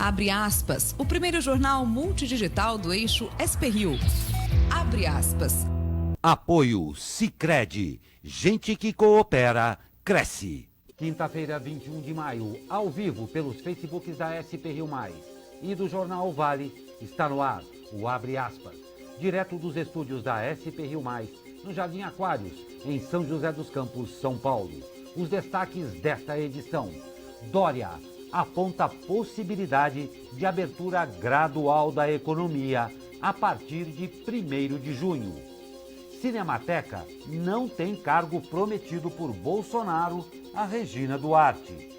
Abre aspas, o primeiro jornal multidigital do eixo SP-Rio. Abre aspas. Apoio Sicredi. Gente que coopera, cresce. Quinta-feira, 21 de maio, ao vivo pelos Facebooks da SP-Rio Mais e do Jornal Vale, está no ar o Abre Aspas, direto dos estúdios da SP-Rio Mais, no Jardim Aquários, em São José dos Campos, São Paulo. Os destaques desta edição. Dória aponta a possibilidade de abertura gradual da economia a partir de 1º de junho. Cinemateca não tem cargo prometido por Bolsonaro a Regina Duarte.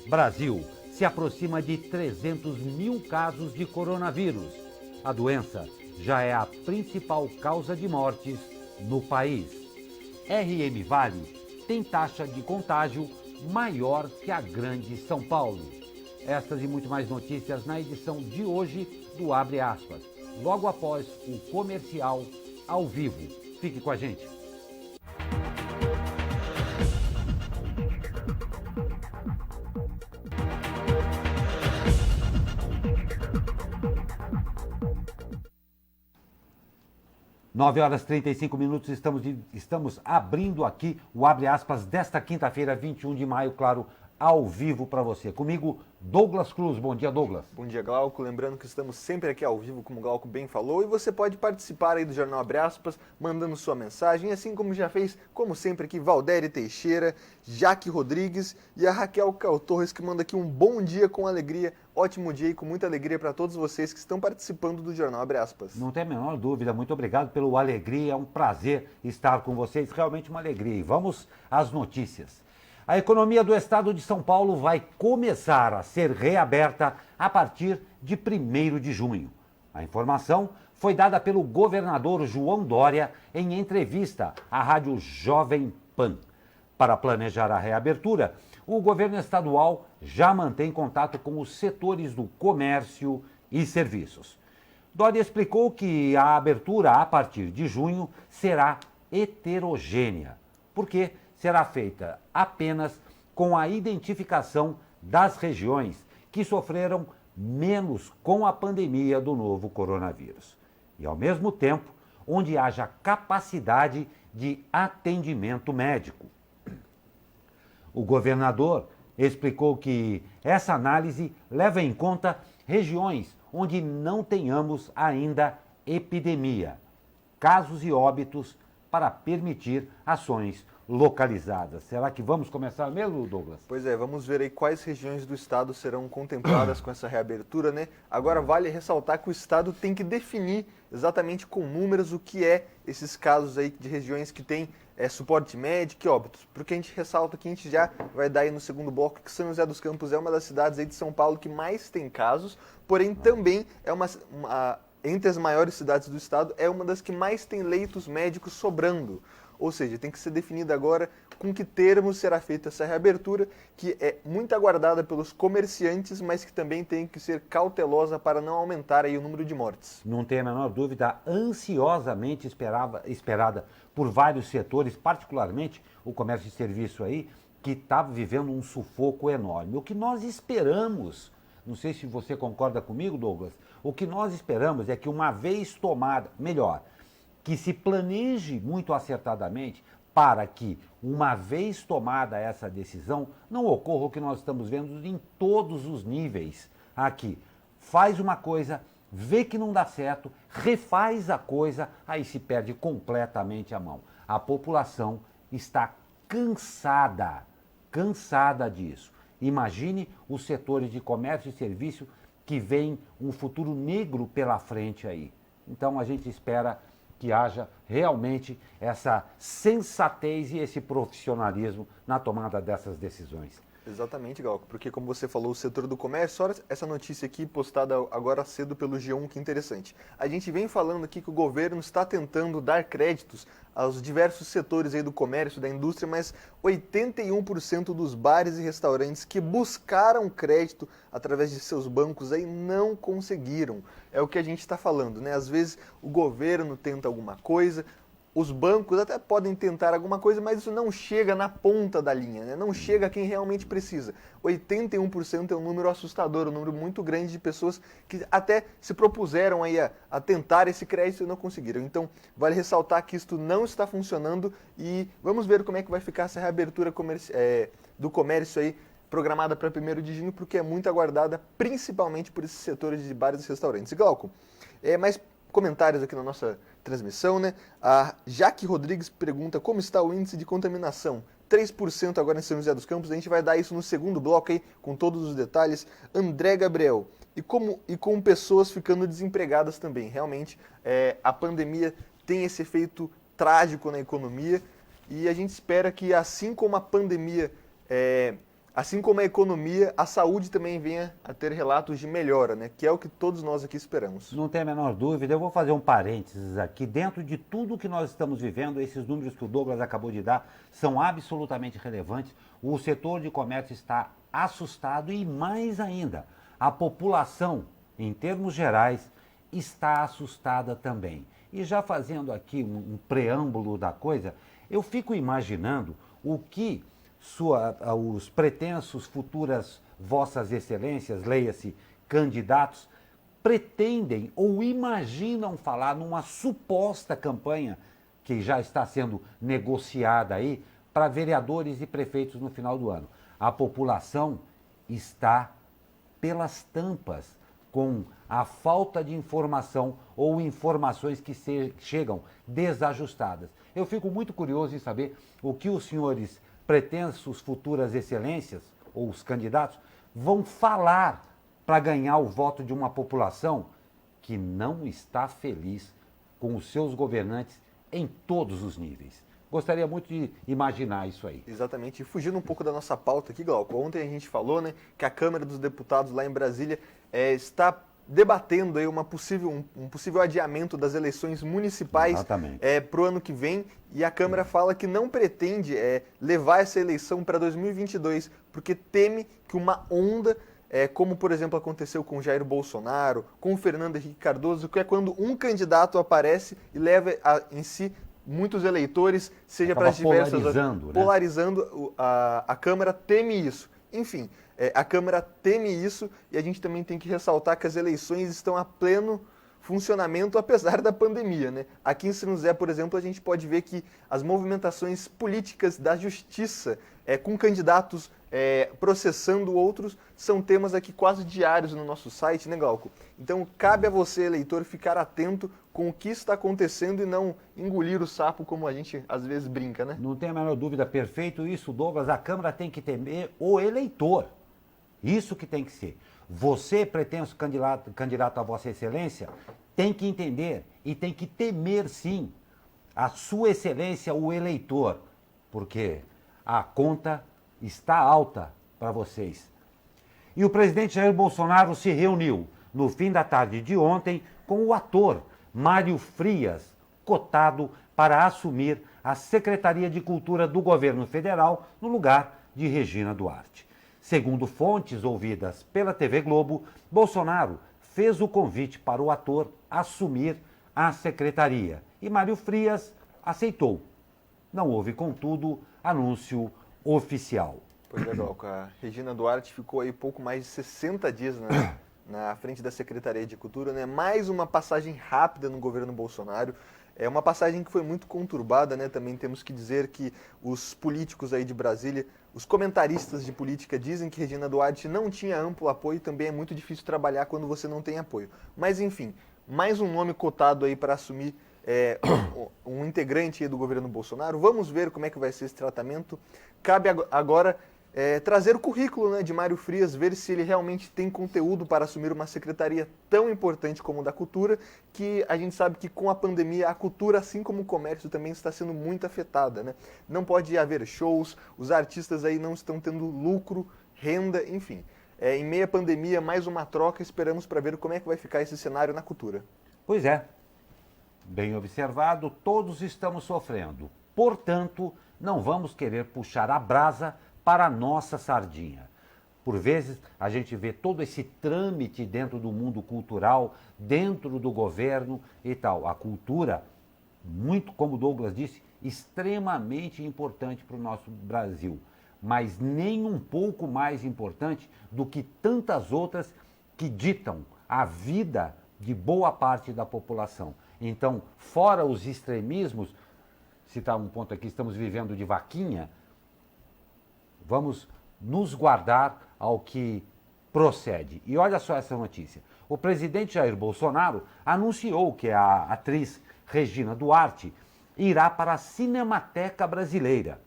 Brasil se aproxima de 300 mil casos de coronavírus. A doença já é a principal causa de mortes no país. RM Vale tem taxa de contágio maior que a Grande São Paulo. Estas e muito mais notícias na edição de hoje do Abre Aspas, logo após o comercial ao vivo. Fique com a gente. Nove horas e 35 minutos, estamos abrindo aqui o Abre Aspas desta quinta-feira, 21 de maio, claro, ao vivo para você. Comigo, Douglas Cruz. Bom dia, Douglas. Bom dia, Glauco. Lembrando que estamos sempre aqui ao vivo, como o Glauco bem falou, e você pode participar aí do Jornal Abre Aspas, mandando sua mensagem, assim como já fez, como sempre aqui, Valdéria Teixeira, Jaque Rodrigues e a Raquel Cal Torres, que manda aqui um bom dia com alegria, ótimo dia e com muita alegria para todos vocês que estão participando do Jornal Abre Aspas. Não tem a menor dúvida, muito obrigado pelo alegria, é um prazer estar com vocês, realmente uma alegria. E vamos às notícias. A economia do estado de São Paulo vai começar a ser reaberta a partir de 1º de junho. A informação foi dada pelo governador João Dória em entrevista à rádio Jovem Pan. Para planejar a reabertura, o governo estadual já mantém contato com os setores do comércio e serviços. Dória explicou que a abertura a partir de junho será heterogênea, porque será feita apenas com a identificação das regiões que sofreram menos com a pandemia do novo coronavírus. E, ao mesmo tempo, onde haja capacidade de atendimento médico. O governador explicou que essa análise leva em conta regiões onde não tenhamos ainda epidemia, casos e óbitos para permitir ações localizadas. Será que vamos começar mesmo, Douglas? Pois é, vamos ver aí quais regiões do estado serão contempladas com essa reabertura, né? Agora vale ressaltar que o estado tem que definir exatamente com números o que é esses casos aí de regiões que tem suporte médico e óbitos. Porque a gente ressalta que a gente já vai dar aí no segundo bloco que São José dos Campos é uma das cidades aí de São Paulo que mais tem casos, porém também é entre as maiores cidades do estado, é uma das que mais tem leitos médicos sobrando. Ou seja, tem que ser definida agora com que termos será feita essa reabertura, que é muito aguardada pelos comerciantes, mas que também tem que ser cautelosa para não aumentar aí o número de mortes. Não tem a menor dúvida, ansiosamente esperada por vários setores, particularmente o comércio e serviço aí, que está vivendo um sufoco enorme. O que nós esperamos, não sei se você concorda comigo, Douglas, o que nós esperamos é que uma vez tomada, melhor, que se planeje muito acertadamente para que, uma vez tomada essa decisão, não ocorra o que nós estamos vendo em todos os níveis aqui. Faz uma coisa, vê que não dá certo, refaz a coisa, aí se perde completamente a mão. A população está cansada disso. Imagine os setores de comércio e serviço que veem um futuro negro pela frente aí. Então a gente espera que haja realmente essa sensatez e esse profissionalismo na tomada dessas decisões. Exatamente, Galco, porque como você falou, o setor do comércio, olha essa notícia aqui postada agora cedo pelo G1, que interessante. A gente vem falando aqui que o governo está tentando dar créditos aos diversos setores aí do comércio, da indústria, mas 81% dos bares e restaurantes que buscaram crédito através de seus bancos aí não conseguiram. É o que a gente está falando, né? Às vezes o governo tenta alguma coisa, os bancos até podem tentar alguma coisa, mas isso não chega na ponta da linha, né? Não chega a quem realmente precisa. 81% é um número assustador, um número muito grande de pessoas que até se propuseram aí a tentar esse crédito e não conseguiram. Então, vale ressaltar que isto não está funcionando e vamos ver como é que vai ficar essa reabertura do comércio aí, programada para 1º de junho, porque é muito aguardada, principalmente por esses setores de bares e restaurantes. E Glauco, mais comentários aqui na nossa transmissão, né? A Jaque Rodrigues pergunta como está o índice de contaminação. 3% agora em São José dos Campos, a gente vai dar isso no segundo bloco aí, com todos os detalhes. André Gabriel, e com pessoas ficando desempregadas também. Realmente, a pandemia tem esse efeito trágico na economia e a gente espera que, assim como a pandemia, assim como a economia, a saúde também venha a ter relatos de melhora, né? Que é o que todos nós aqui esperamos. Não tem a menor dúvida. Eu vou fazer um parênteses aqui. Dentro de tudo que nós estamos vivendo, esses números que o Douglas acabou de dar são absolutamente relevantes. O setor de comércio está assustado e, mais ainda, a população, em termos gerais, está assustada também. E já fazendo aqui um preâmbulo da coisa, eu fico imaginando o que os pretensos futuras vossas excelências, leia-se, candidatos, pretendem ou imaginam falar numa suposta campanha que já está sendo negociada aí para vereadores e prefeitos no final do ano. A população está pelas tampas com a falta de informação ou informações que chegam desajustadas. Eu fico muito curioso em saber o que os senhores pretensos futuras excelências, ou os candidatos, vão falar para ganhar o voto de uma população que não está feliz com os seus governantes em todos os níveis. Gostaria muito de imaginar isso aí. Exatamente. E fugindo um pouco da nossa pauta aqui, Glauco, ontem a gente falou, né, que a Câmara dos Deputados lá em Brasília está debatendo aí um possível adiamento das eleições municipais para o ano que vem, e a Câmara fala que não pretende levar essa eleição para 2022, porque teme que uma onda, como por exemplo aconteceu com Jair Bolsonaro, com Fernando Henrique Cardoso, que é quando um candidato aparece e leva em si muitos eleitores, seja para as diversas... Polarizando, a Câmara teme isso. Enfim, a Câmara teme isso e a gente também tem que ressaltar que as eleições estão a pleno funcionamento apesar da pandemia, né? Aqui em São José, por exemplo, a gente pode ver que as movimentações políticas da justiça, com candidatos processando outros, são temas aqui quase diários no nosso site, né, Glauco? Então, cabe a você, eleitor, ficar atento com o que está acontecendo e não engolir o sapo, como a gente às vezes brinca, né? Não tem a menor dúvida, perfeito isso, Douglas. A Câmara tem que temer o eleitor. Isso que tem que ser. Você, pretenso candidato a Vossa Excelência, tem que entender e tem que temer, sim, a Sua Excelência, o eleitor, porque a conta está alta para vocês. E o presidente Jair Bolsonaro se reuniu no fim da tarde de ontem com o ator Mário Frias, cotado para assumir a Secretaria de Cultura do Governo Federal no lugar de Regina Duarte. Segundo fontes ouvidas pela TV Globo, Bolsonaro fez o convite para o ator assumir a secretaria e Mário Frias aceitou. Não houve, contudo, anúncio oficial. Pois é, Glauco, a Regina Duarte ficou aí pouco mais de 60 dias na frente da Secretaria de Cultura, né? Mais uma passagem rápida no governo Bolsonaro. É uma passagem que foi muito conturbada, né? Também temos que dizer que os políticos aí de Brasília, os comentaristas de política dizem que Regina Duarte não tinha amplo apoio e também é muito difícil trabalhar quando você não tem apoio. Mas enfim, mais um nome cotado aí para assumir um integrante aí do governo Bolsonaro. Vamos ver como é que vai ser esse tratamento. Cabe agora trazer o currículo, né, de Mário Frias, ver se ele realmente tem conteúdo para assumir uma secretaria tão importante como a da cultura, que a gente sabe que com a pandemia a cultura, assim como o comércio, também está sendo muito afetada, né? Não pode haver shows, os artistas aí não estão tendo lucro, renda, enfim. Em meio à pandemia, mais uma troca, esperamos para ver como é que vai ficar esse cenário na cultura. Pois é, bem observado, todos estamos sofrendo. Portanto, não vamos querer puxar a brasa para a nossa sardinha. Por vezes, a gente vê todo esse trâmite dentro do mundo cultural, dentro do governo e tal. A cultura muito, como o Douglas disse, extremamente importante para o nosso Brasil, mas nem um pouco mais importante do que tantas outras que ditam a vida de boa parte da população. Então, fora os extremismos, citar um ponto aqui, estamos vivendo de vaquinha, vamos nos guardar ao que procede. E olha só essa notícia. O presidente Jair Bolsonaro anunciou que a atriz Regina Duarte irá para a Cinemateca Brasileira,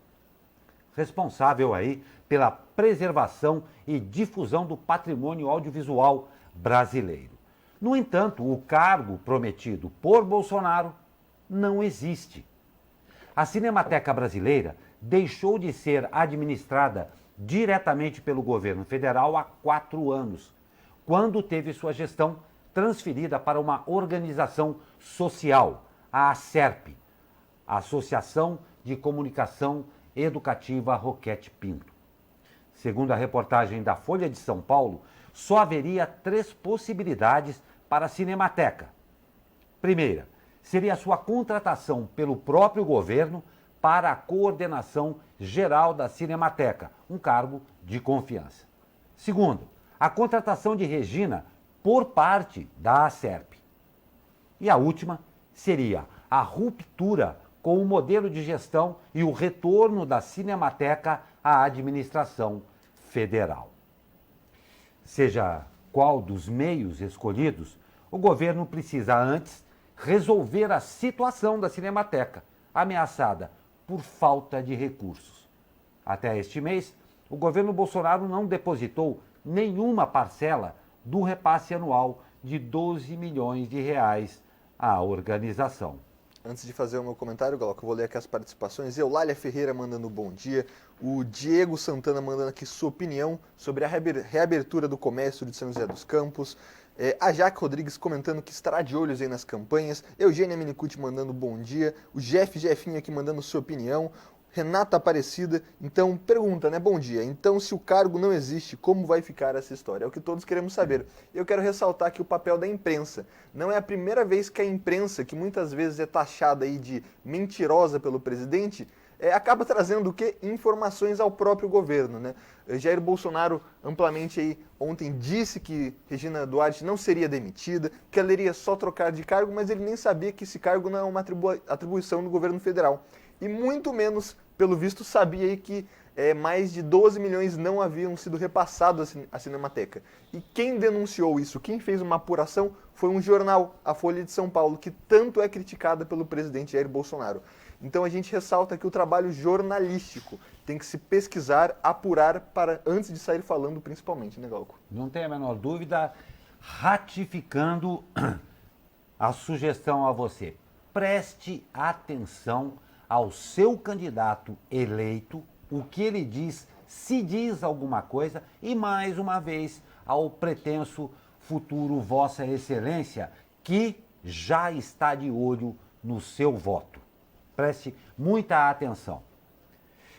responsável aí pela preservação e difusão do patrimônio audiovisual brasileiro. No entanto, o cargo prometido por Bolsonaro não existe. A Cinemateca Brasileira deixou de ser administrada diretamente pelo governo federal há 4 anos, quando teve sua gestão transferida para uma organização social, a ACERP, a Associação de Comunicação Educativa Roquete Pinto. Segundo a reportagem da Folha de São Paulo, só haveria 3 possibilidades para a Cinemateca. Primeira, seria a sua contratação pelo próprio governo para a coordenação geral da Cinemateca, um cargo de confiança. Segundo, a contratação de Regina por parte da ACERP. E a última seria a ruptura com o modelo de gestão e o retorno da Cinemateca à administração federal. Seja qual dos meios escolhidos, o governo precisa antes resolver a situação da Cinemateca, ameaçada por falta de recursos. Até este mês, o governo Bolsonaro não depositou nenhuma parcela do repasse anual de 12 milhões de reais à organização. Antes de fazer o meu comentário, Glauco, eu vou ler aqui as participações. Eulália Ferreira mandando bom dia. O Diego Santana mandando aqui sua opinião sobre a reabertura do comércio de São José dos Campos. A Jaque Rodrigues comentando que estará de olhos aí nas campanhas. Eugênia Minicucci mandando bom dia. O Jefinho aqui mandando sua opinião. Renata Aparecida, então, pergunta, né? Bom dia. Então, se o cargo não existe, como vai ficar essa história? É o que todos queremos saber. Eu quero ressaltar aqui o papel da imprensa. Não é a primeira vez que a imprensa, que muitas vezes é taxada aí de mentirosa pelo presidente, acaba trazendo o quê? Informações ao próprio governo, né? Jair Bolsonaro amplamente aí ontem disse que Regina Duarte não seria demitida, que ela iria só trocar de cargo, mas ele nem sabia que esse cargo não é uma atribuição do governo federal. E muito menos, pelo visto, sabia aí que mais de 12 milhões não haviam sido repassados à Cinemateca. E quem denunciou isso, quem fez uma apuração, foi um jornal, a Folha de São Paulo, que tanto é criticada pelo presidente Jair Bolsonaro. Então a gente ressalta que o trabalho jornalístico tem que se pesquisar, apurar, antes de sair falando principalmente, né, Glauco? Não tem a menor dúvida, ratificando a sugestão a você. Preste atenção ao seu candidato eleito, o que ele diz, se diz alguma coisa, e mais uma vez ao pretenso futuro Vossa Excelência, que já está de olho no seu voto. Preste muita atenção.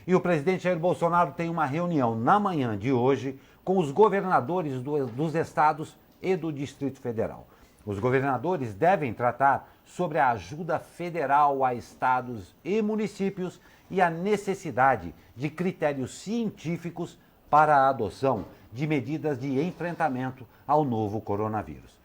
E o presidente Jair Bolsonaro tem uma reunião na manhã de hoje com os governadores dos estados e do Distrito Federal. Os governadores devem tratar sobre a ajuda federal a estados e municípios e a necessidade de critérios científicos para a adoção de medidas de enfrentamento ao novo coronavírus.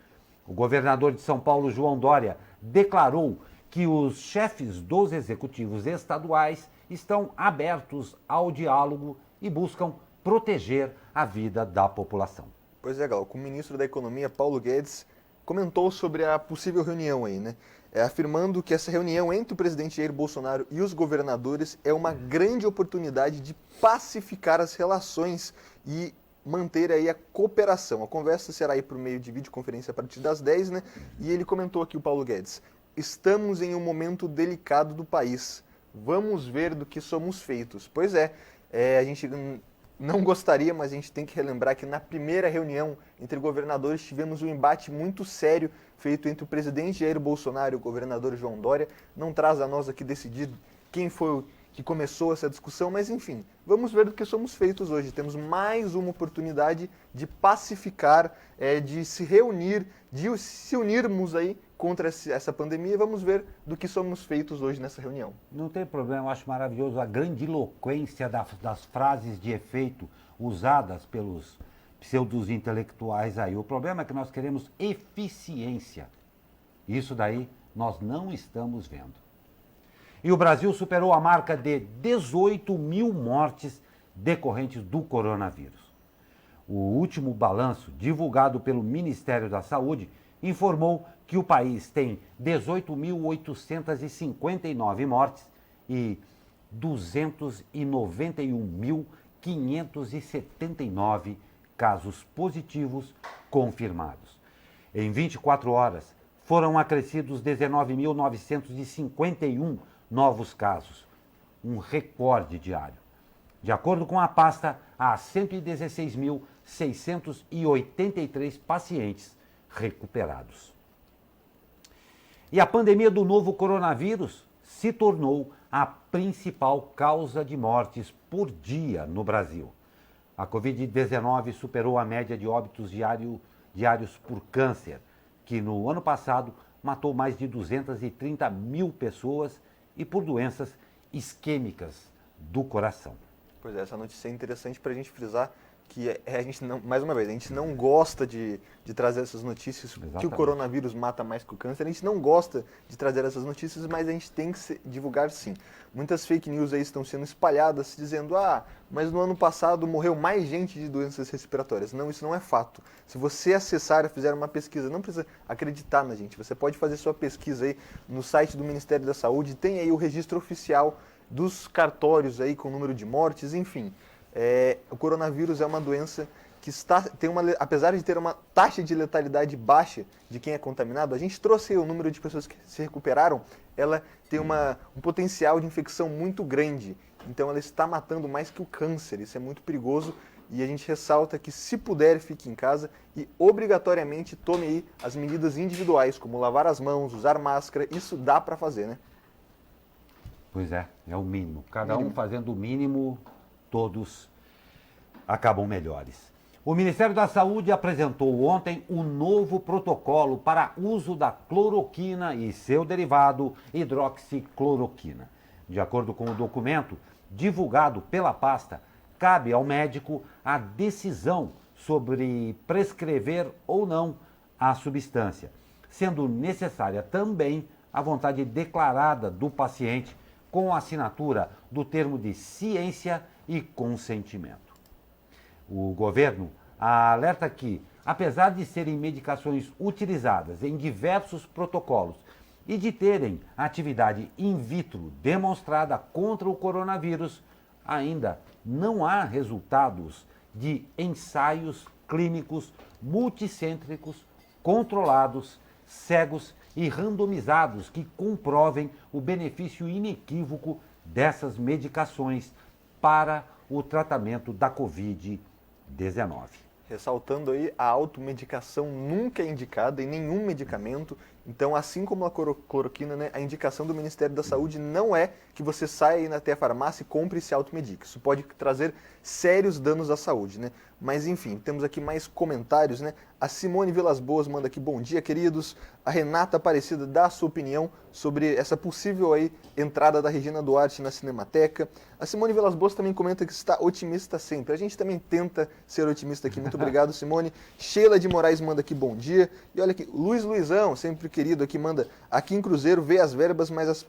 O governador de São Paulo, João Dória, declarou que os chefes dos executivos estaduais estão abertos ao diálogo e buscam proteger a vida da população. Pois é, Glauco, o ministro da Economia, Paulo Guedes, comentou sobre a possível reunião aí, né? Afirmando que essa reunião entre o presidente Jair Bolsonaro e os governadores é uma grande oportunidade de pacificar as relações e manter aí a cooperação. A conversa será aí por meio de videoconferência a partir das 10, né? E ele comentou aqui, o Paulo Guedes: estamos em um momento delicado do país. Vamos ver do que somos feitos. Pois é, a gente não gostaria, mas a gente tem que relembrar que na primeira reunião entre governadores tivemos um embate muito sério feito entre o presidente Jair Bolsonaro e o governador João Dória. Não traz a nós aqui decidir quem foi que começou essa discussão, mas enfim, vamos ver do que somos feitos hoje. Temos mais uma oportunidade de pacificar, de se reunir, de se unirmos aí contra essa pandemia. Vamos ver do que somos feitos hoje nessa reunião. Não tem problema, eu acho maravilhoso a grandiloquência das frases de efeito usadas pelos pseudos intelectuais aí. O problema é que nós queremos eficiência. Isso daí nós não estamos vendo. E o Brasil superou a marca de 18 mil mortes decorrentes do coronavírus. O último balanço, divulgado pelo Ministério da Saúde, informou que o país tem 18.859 mortes e 291.579 casos positivos confirmados. Em 24 horas, foram acrescidos 19.951 novos casos, um recorde diário. De acordo com a pasta, há 116.683 pacientes recuperados. E a pandemia do novo coronavírus se tornou a principal causa de mortes por dia no Brasil. A Covid-19 superou a média de óbitos diários por câncer, que no ano passado matou mais de 230 mil pessoas, e por doenças isquêmicas do coração. Pois é, essa notícia é interessante para a gente frisar que a gente não, mais uma vez, a gente não gosta de trazer essas notícias. Exatamente. Que o coronavírus mata mais que o câncer. A gente não gosta de trazer essas notícias, mas a gente tem que divulgar sim. Muitas fake news aí estão sendo espalhadas dizendo, mas no ano passado morreu mais gente de doenças respiratórias. Não, isso não é fato. Se você acessar e fizer uma pesquisa, não precisa acreditar na gente. Você pode fazer sua pesquisa aí no site do Ministério da Saúde, tem aí o registro oficial dos cartórios aí com o número de mortes, enfim. O coronavírus é uma doença que apesar de ter uma taxa de letalidade baixa de quem é contaminado, a gente trouxe aí o número de pessoas que se recuperaram, ela tem um potencial de infecção muito grande. Então ela está matando mais que o câncer, isso é muito perigoso e a gente ressalta que se puder fique em casa e obrigatoriamente tome aí as medidas individuais, como lavar as mãos, usar máscara, isso dá para fazer, né? Pois é o mínimo. Cada um fazendo o mínimo, todos acabam melhores. O Ministério da Saúde apresentou ontem um novo protocolo para uso da cloroquina e seu derivado, hidroxicloroquina. De acordo com o documento divulgado pela pasta, cabe ao médico a decisão sobre prescrever ou não a substância, sendo necessária também a vontade declarada do paciente com a assinatura do termo de ciência e consentimento. O governo alerta que, apesar de serem medicações utilizadas em diversos protocolos e de terem atividade in vitro demonstrada contra o coronavírus, ainda não há resultados de ensaios clínicos multicêntricos, controlados, cegos e randomizados que comprovem o benefício inequívoco dessas medicações para o tratamento da Covid-19. Ressaltando aí, a automedicação nunca é indicada em nenhum medicamento. Então, assim como a cloroquina, né, a indicação do Ministério da Saúde não é que você saia aí até a farmácia e compre e se automedique. Isso pode trazer sérios danos à saúde, né? Mas, enfim, temos aqui mais comentários, né? A Simone Vilas Boas manda aqui, bom dia, queridos. A Renata Aparecida dá a sua opinião sobre essa possível aí entrada da Regina Duarte na Cinemateca. A Simone Vilas Boas também comenta que está otimista sempre. A gente também tenta ser otimista aqui. Muito obrigado, Simone. Sheila de Moraes manda aqui, bom dia. E olha aqui, Luizão, sempre querido aqui, manda, aqui em Cruzeiro vê as verbas, mas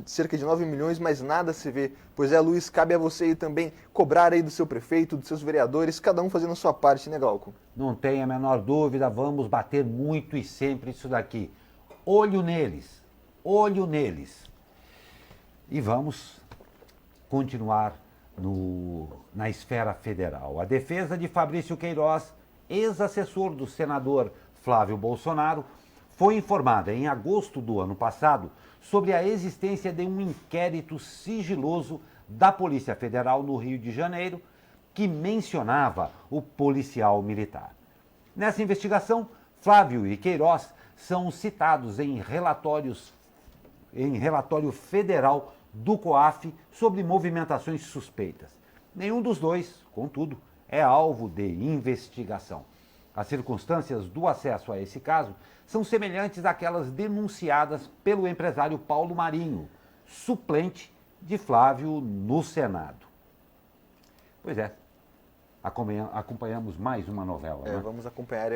cerca de 9 milhões, mas nada se vê. Pois é, Luiz, cabe a você aí também cobrar aí do seu prefeito, dos seus vereadores, cada um fazendo a sua parte, né, Glauco? Não tem a menor dúvida, vamos bater muito e sempre isso daqui. Olho neles, olho neles. E vamos continuar na esfera federal. A defesa de Fabrício Queiroz, ex-assessor do senador Flávio Bolsonaro, foi informada em agosto do ano passado sobre a existência de um inquérito sigiloso da Polícia Federal no Rio de Janeiro que mencionava o policial militar. Nessa investigação, Flávio e Queiroz são citados em relatório federal do COAF sobre movimentações suspeitas. Nenhum dos dois, contudo, é alvo de investigação. As circunstâncias do acesso a esse caso são semelhantes àquelas denunciadas pelo empresário Paulo Marinho, suplente de Flávio no Senado. Pois é, acompanhamos mais uma novela, né? Vamos acompanhar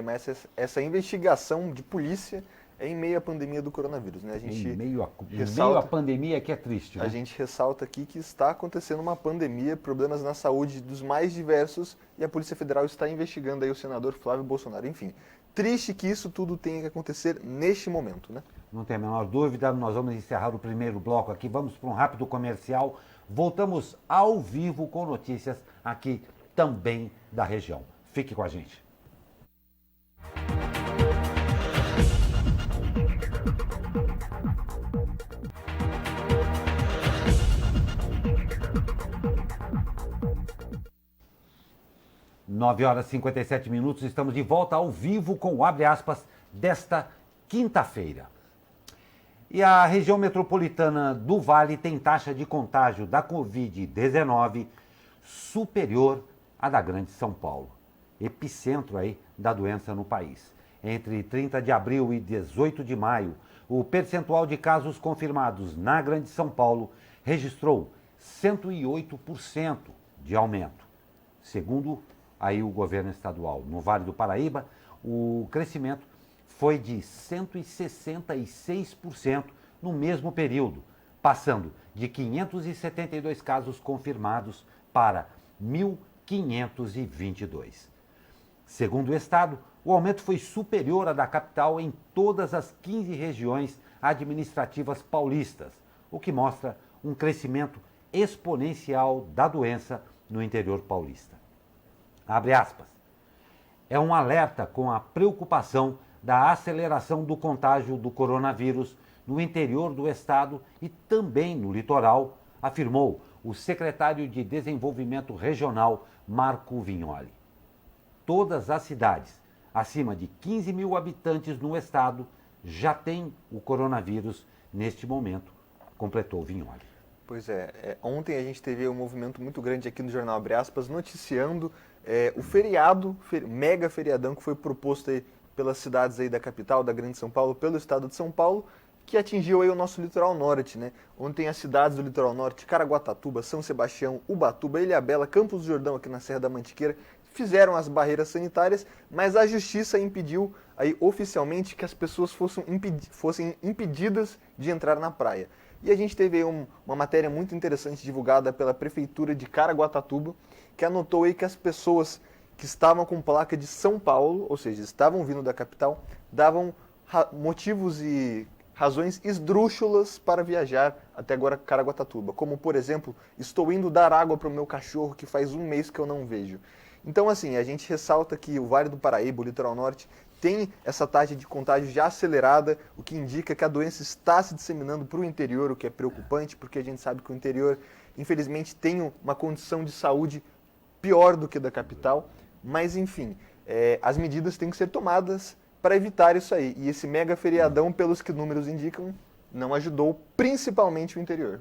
essa investigação de polícia em meio à pandemia do coronavírus, né? Em meio à pandemia, que é triste, né? A gente ressalta aqui que está acontecendo uma pandemia, problemas na saúde dos mais diversos, e a Polícia Federal está investigando aí o senador Flávio Bolsonaro. Enfim, triste que isso tudo tenha que acontecer neste momento, né? Não tem a menor dúvida, nós vamos encerrar o primeiro bloco aqui, vamos para um rápido comercial, voltamos ao vivo com notícias aqui também da região. Fique com a gente. Nove horas e 57 minutos, estamos de volta ao vivo com o Abre Aspas desta quinta-feira. E a região metropolitana do Vale tem taxa de contágio da Covid-19 superior à da Grande São Paulo, epicentro aí da doença no país. Entre 30 de abril e 18 de maio, o percentual de casos confirmados na Grande São Paulo registrou 108% de aumento. Segundo aí o governo estadual, no Vale do Paraíba, o crescimento foi de 166% no mesmo período, passando de 572 casos confirmados para 1.522. Segundo o estado, o aumento foi superior à da capital em todas as 15 regiões administrativas paulistas, o que mostra um crescimento exponencial da doença no interior paulista. Abre aspas. É um alerta com a preocupação da aceleração do contágio do coronavírus no interior do estado e também no litoral, afirmou o secretário de Desenvolvimento Regional, Marco Vignoli. Todas as cidades acima de 15 mil habitantes no estado já têm o coronavírus neste momento, completou Vignoli. Pois é, ontem a gente teve um movimento muito grande aqui no Jornal Abre Aspas, noticiando o feriado, mega feriadão que foi proposto aí pelas cidades aí da capital, da Grande São Paulo, pelo estado de São Paulo, que atingiu aí o nosso litoral norte, né? Ontem as cidades do litoral norte, Caraguatatuba, São Sebastião, Ubatuba, Ilhabela, Campos do Jordão, aqui na Serra da Mantiqueira, fizeram as barreiras sanitárias, mas a justiça impediu aí oficialmente que as pessoas fossem impedidas de entrar na praia. E a gente teve aí uma matéria muito interessante divulgada pela Prefeitura de Caraguatatuba, que anotou aí que as pessoas que estavam com placa de São Paulo, ou seja, estavam vindo da capital, davam motivos e razões esdrúxulas para viajar até agora Caraguatatuba, como, por exemplo, estou indo dar água para o meu cachorro que faz um mês que eu não vejo. Então, assim, a gente ressalta que o Vale do Paraíba, o litoral norte, tem essa taxa de contágio já acelerada, o que indica que a doença está se disseminando para o interior, o que é preocupante, porque a gente sabe que o interior, infelizmente, tem uma condição de saúde pior do que da capital, mas, enfim, as medidas têm que ser tomadas para evitar isso aí. E esse mega feriadão, pelos que números indicam, não ajudou principalmente o interior.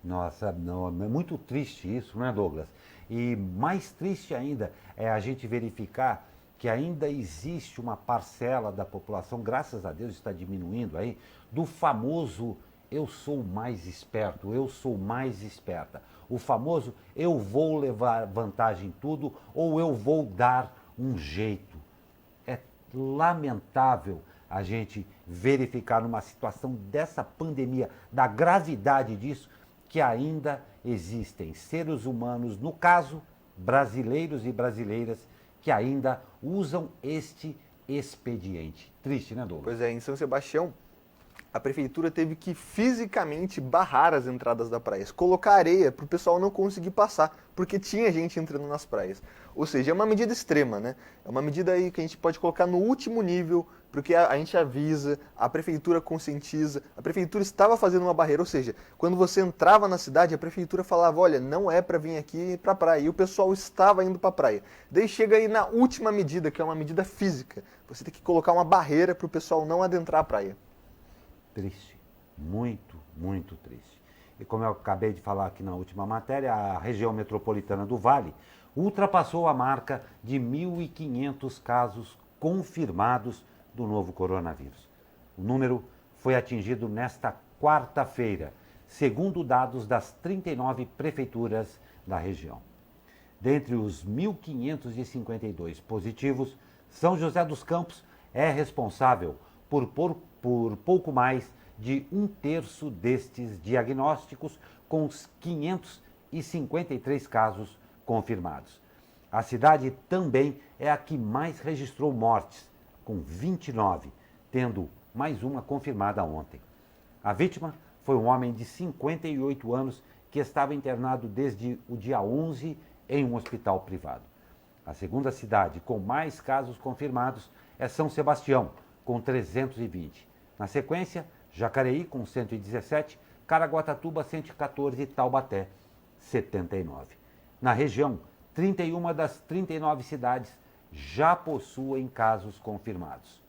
Nossa, não, é muito triste isso, não é, Douglas? E mais triste ainda é a gente verificar que ainda existe uma parcela da população, graças a Deus está diminuindo aí, do famoso eu sou mais esperto, eu sou mais esperta. O famoso eu vou levar vantagem em tudo ou eu vou dar um jeito. É lamentável a gente verificar numa situação dessa pandemia, da gravidade disso, que ainda existem seres humanos, no caso, brasileiros e brasileiras, que ainda usam este expediente. Triste, né, Douglas? Pois é, em São Sebastião, a prefeitura teve que fisicamente barrar as entradas da praia, colocar areia para o pessoal não conseguir passar, porque tinha gente entrando nas praias. Ou seja, é uma medida extrema, né? É uma medida aí que a gente pode colocar no último nível, porque a gente avisa, a prefeitura conscientiza, a prefeitura estava fazendo uma barreira, ou seja, quando você entrava na cidade, a prefeitura falava, olha, não é para vir aqui para a praia, e o pessoal estava indo para a praia. Daí chega aí na última medida, que é uma medida física, você tem que colocar uma barreira para o pessoal não adentrar a praia. Triste, muito, muito triste. E como eu acabei de falar aqui na última matéria, a região metropolitana do Vale ultrapassou a marca de 1.500 casos confirmados do novo coronavírus. O número foi atingido nesta quarta-feira, segundo dados das 39 prefeituras da região. Dentre os 1.552 positivos, São José dos Campos é responsável por pouco mais de um terço destes diagnósticos, com os 553 casos confirmados. A cidade também é a que mais registrou mortes, com 29, tendo mais uma confirmada ontem. A vítima foi um homem de 58 anos que estava internado desde o dia 11 em um hospital privado. A segunda cidade com mais casos confirmados é São Sebastião, com 320. Na sequência, Jacareí, com 117, Caraguatatuba, 114 e Taubaté, 79. Na região, 31 das 39 cidades já possuem casos confirmados,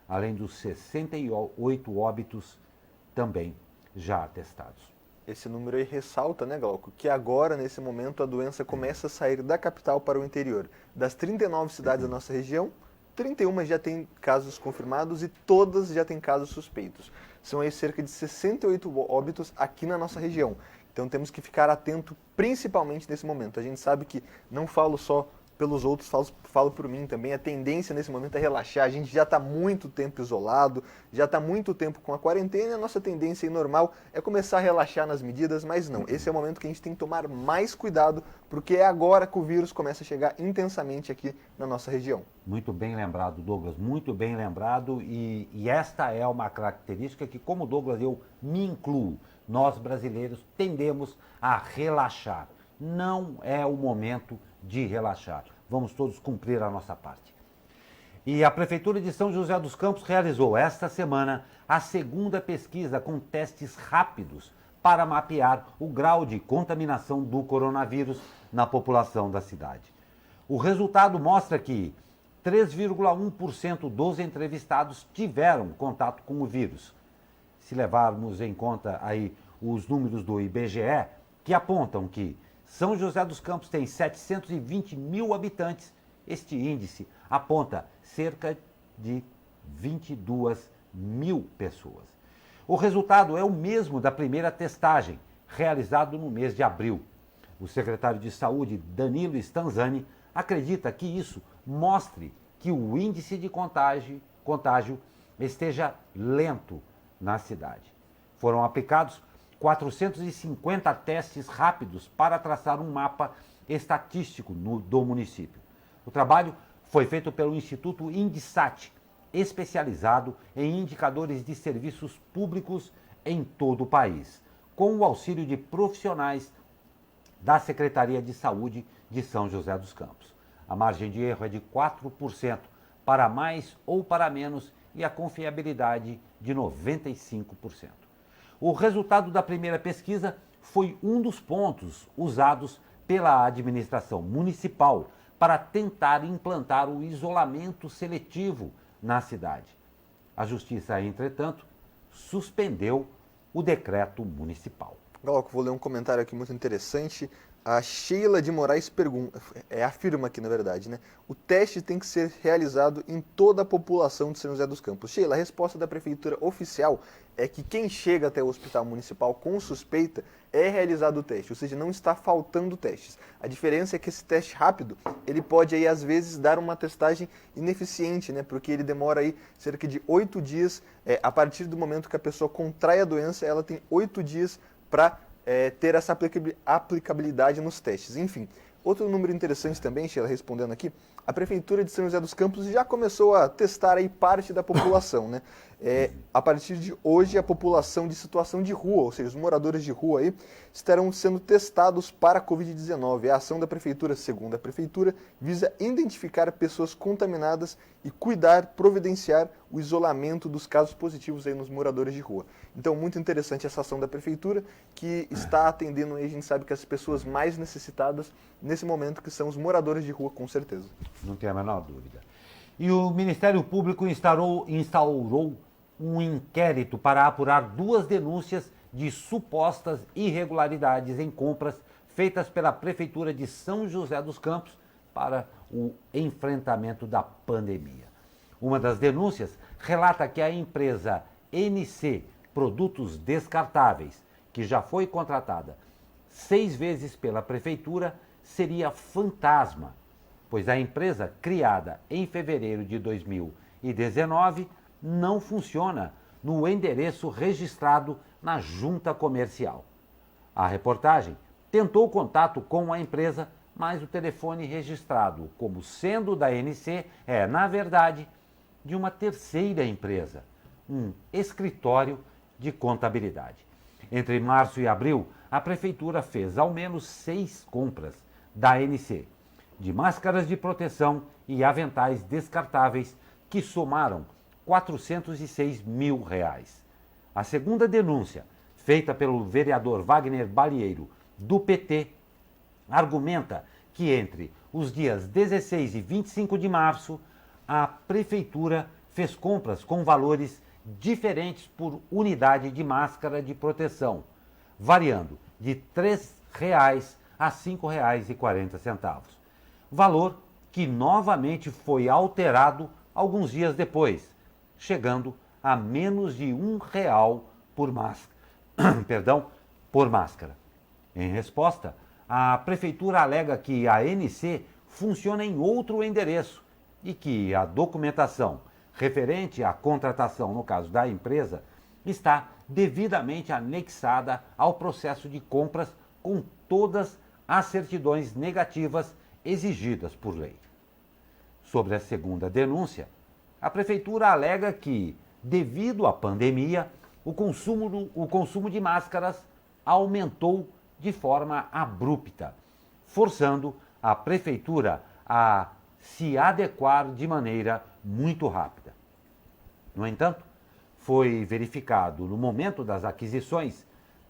além dos 68 óbitos também já atestados. Esse número aí ressalta, né, Glauco, que agora, nesse momento, a doença começa a sair da capital para o interior. Das 39 cidades da nossa região, 31 já têm casos confirmados e todas já têm casos suspeitos. São aí cerca de 68 óbitos aqui na nossa região. Então temos que ficar atento principalmente nesse momento. A gente sabe que não falo só pelos outros, falo por mim também. A tendência nesse momento é relaxar. A gente já está muito tempo isolado, já está muito tempo com a quarentena e a nossa tendência normal é começar a relaxar nas medidas, mas não. Esse é o momento que a gente tem que tomar mais cuidado, porque é agora que o vírus começa a chegar intensamente aqui na nossa região. Muito bem lembrado, Douglas, muito bem lembrado. E esta é uma característica que, como Douglas, eu me incluo. Nós brasileiros tendemos a relaxar. Não é o momento de relaxar. Vamos todos cumprir a nossa parte. E a Prefeitura de São José dos Campos realizou esta semana a segunda pesquisa com testes rápidos para mapear o grau de contaminação do coronavírus na população da cidade. O resultado mostra que 3,1% dos entrevistados tiveram contato com o vírus. Se levarmos em conta aí os números do IBGE, que apontam que São José dos Campos tem 720 mil habitantes, este índice aponta cerca de 22 mil pessoas. O resultado é o mesmo da primeira testagem, realizado no mês de abril. O secretário de Saúde, Danilo Stanzani, acredita que isso mostre que o índice de contágio esteja lento na cidade. Foram aplicados 450 testes rápidos para traçar um mapa estatístico do município. O trabalho foi feito pelo Instituto Indisat, especializado em indicadores de serviços públicos em todo o país, com o auxílio de profissionais da Secretaria de Saúde de São José dos Campos. A margem de erro é de 4%, para mais ou para menos, e a confiabilidade de 95%. O resultado da primeira pesquisa foi um dos pontos usados pela administração municipal para tentar implantar o isolamento seletivo na cidade. A Justiça, entretanto, suspendeu o decreto municipal. Glauco, vou ler um comentário aqui muito interessante. A Sheila de Moraes afirma aqui, na verdade, né? O teste tem que ser realizado em toda a população de São José dos Campos. Sheila, a resposta da prefeitura oficial é que quem chega até o hospital municipal com suspeita é realizado o teste, ou seja, não está faltando testes. A diferença é que esse teste rápido, ele pode aí às vezes dar uma testagem ineficiente, né? Porque ele demora aí cerca de 8 dias, a partir do momento que a pessoa contrai a doença, ela tem 8 dias para ter essa aplicabilidade nos testes. Enfim, outro número interessante também, Sheila, respondendo aqui, a Prefeitura de São José dos Campos já começou a testar aí parte da população, né? A partir de hoje, a população de situação de rua, ou seja, os moradores de rua aí, estarão sendo testados para a Covid-19. A ação da Prefeitura, segundo a Prefeitura, visa identificar pessoas contaminadas e providenciar o isolamento dos casos positivos aí nos moradores de rua. Então, muito interessante essa ação da Prefeitura, que está atendendo aí, a gente sabe que as pessoas mais necessitadas nesse momento, que são os moradores de rua, com certeza. Não tem a menor dúvida. E o Ministério Público instaurou um inquérito para apurar 2 denúncias de supostas irregularidades em compras feitas pela Prefeitura de São José dos Campos para o enfrentamento da pandemia. Uma das denúncias relata que a empresa NC Produtos Descartáveis, que já foi contratada 6 vezes pela prefeitura, seria fantasma, pois a empresa, criada em fevereiro de 2019, não funciona no endereço registrado na junta comercial. A reportagem tentou contato com a empresa, mas o telefone registrado como sendo da NC é, na verdade, de uma terceira empresa, um escritório de contabilidade. Entre março e abril, a prefeitura fez ao menos 6 compras da NC, de máscaras de proteção e aventais descartáveis, que somaram R$ 406 mil. A segunda denúncia, feita pelo vereador Wagner Balieiro, do PT, argumenta que entre os dias 16 e 25 de março, a prefeitura fez compras com valores diferentes por unidade de máscara de proteção, variando de R$ 3,00 a R$ 5,40. Valor que novamente foi alterado alguns dias depois, chegando a menos de R$ 1,00 por máscara. Por máscara. Em resposta, a prefeitura alega que a NC funciona em outro endereço e que a documentação referente à contratação, no caso da empresa, está devidamente anexada ao processo de compras com todas as certidões negativas exigidas por lei. Sobre a segunda denúncia, a prefeitura alega que, devido à pandemia, o consumo de máscaras aumentou de forma abrupta, forçando a prefeitura a se adequar de maneira muito rápida. No entanto, foi verificado no momento das aquisições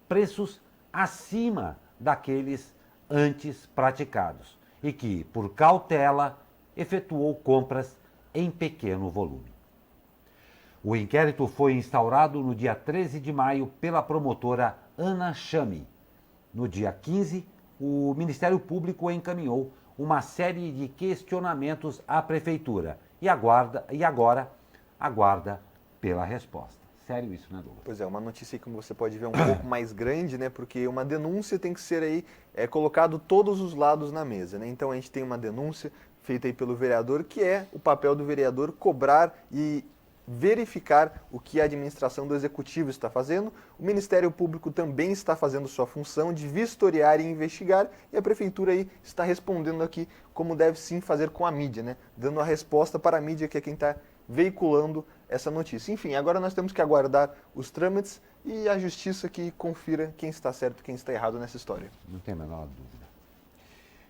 preços acima daqueles antes praticados e que, por cautela, efetuou compras em pequeno volume. O inquérito foi instaurado no dia 13 de maio pela promotora Ana Chame. No dia 15, o Ministério Público encaminhou uma série de questionamentos à Prefeitura e agora aguarda pela resposta. Sério isso, né, Douglas? Pois é, uma notícia, como você pode ver, um pouco mais grande, né? Porque uma denúncia tem que ser aí colocado todos os lados na mesa, né? Então a gente tem uma denúncia feita aí pelo vereador, que é o papel do vereador cobrar e verificar o que a administração do Executivo está fazendo. O Ministério Público também está fazendo sua função de vistoriar e investigar, e a Prefeitura aí está respondendo aqui como deve sim fazer com a mídia, né? Dando a resposta para a mídia, que é quem está veiculando essa notícia. Enfim, agora nós temos que aguardar os trâmites e a justiça que confira quem está certo e quem está errado nessa história. Não tem a menor dúvida.